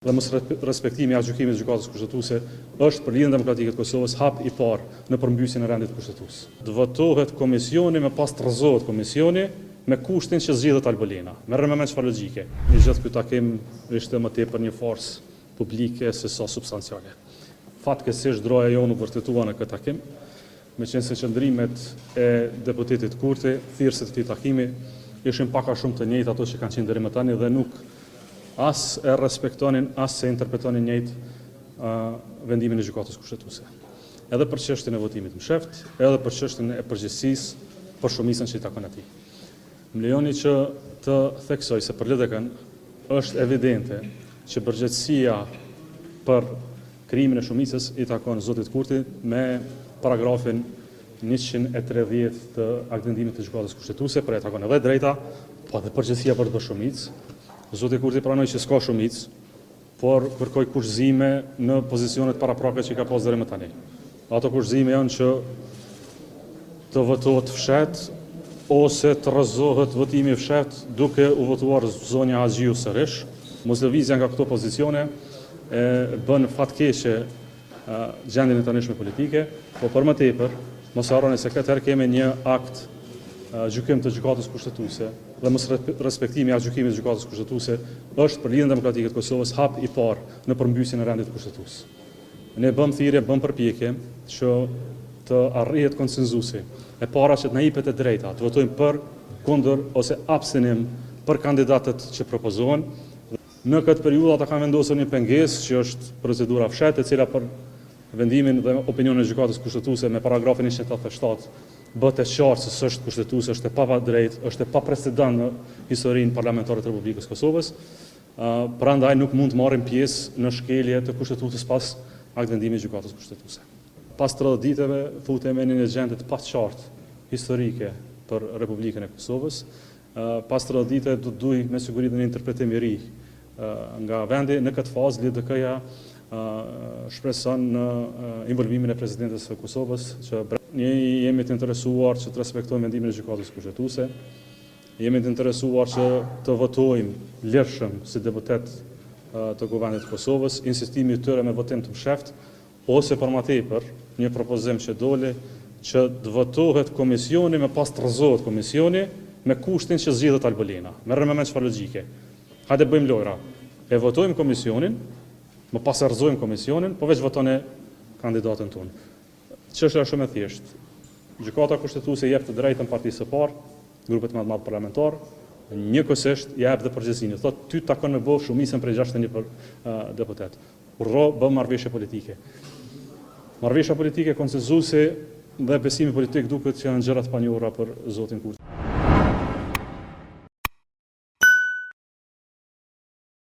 Dhe mos respektimi i gjykimit të gjykatës kushtetuese është për Lidhjen Demokratike të Kosovës hap i parë në përmbysjen e rendit kushtetues. Të votohet komisioni, më pas të rrezohet komisioni me kushtin që zgjidhet Albolena. Merrem me çfarë logjike. Në gjithë ky takim ishte më tepër një forsë publike se sa substanciale. Fatkeqësisht droja jonë u vërtetua në këtë takim, meqense qëndrimet e deputetit Kurti, thirrësit e këtij takimi ishin pak a shumë të njëjtë ato që kanë qenë deri më tani dhe nuk as e respektonin, as se interpretonin njëjtë vendimin e gjykatës kushtetuese. Edhe për çështjen e votimit mësheft, edhe për çështjen e përgjegjësisë për shumicën që i takon atij. Më lejoni që të theksoj se për LDK-n është evidente që përgjegjësia për krimin e shumicës i takon zotit Kurti me paragrafin 130 të aktvendimit të gjykatës kushtetuese, por e takon edhe drejta, po edhe përgjegjësia për të bërë shumicë. Zoti Kurti pranoi që s'ka shumicë, por kërkoi kushëzime në pozicionet paraprake që i ka pas deri më tani. Ato kushëzime janë që të votohet fshet ose të rrezohet votimi i fshet duke u votuar zonja Haxhiu sërish. Mos lëvizja nga këto pozicione e bën fatkeqe gjendjen e tanishme politike, por për më tepër mos harroni se këtë herë kemi një akt gjykim të gjykatës kushtetuese dhe mos respektimi i gjykimit të gjykatës kushtetuese është për Lidhjen Demokratike të Kosovës hap i parë në përmbysjen e rendit kushtetues. Ne bëm thirrje, bëm përpjekje që të arrihet konsenzusi e para që të na jepet e drejta, të votojmë për, kundër ose abstenim për kandidatët që propozohen. Në këtë periudhë ata kanë vendosur një pengesë që është procedura fshet, e cila për vendimin dhe opinionin e gjykatës kushtetuese me paragrafin 187 bëhet e qartë se s'është kushtetuese, është e papadrejtë, është e paprecedent në historinë parlamentare të Republikës Kosovës. Prandaj nuk mund të marrim pjesë në shkelje të kushtetuesës pas aktvendimit të gjykatës kushtetuese. Pas 30 ditëve futemi në një gjendje të paqartë historike për Republikën e Kosovës. Pas 30 ditëve do të duj me siguri një interpretim i ri nga vendi. Në këtë fazë LDK-ja shpreson në involvimin e presidentes së Kosovës që ne jemi të interesuar që të respektojmë vendimin e gjykatës kushtetuese. Jemi të interesuar që të votojmë lirshëm si deputet të Kuvendit të Kosovës, insistimi i tyre me votim të mësheft ose për më tepër një propozim që doli që të votohet komisioni më pas të rrezohet komisioni me kushtin që zgjidhet Albolena. Merrem me çfarë logjike. Hajde bëjmë lojra. E votojmë komisionin, më pas e rrezojmë komisionin, po veç votoni kandidatën tonë. Çështja është shumë e thjeshtë. Gjykata kushtetuese jep të drejtën partisë së parë, grupet më të madh parlamentar, njëkohësisht jep dhe përgjegjësinë. Thotë ty takon me bëj shumicën prej 61 deputet. Urro bë marrëveshje politike. Marrëveshja politike, konsenzusi dhe besimi politik duket që janë gjëra të panjohura për zotin Kurti.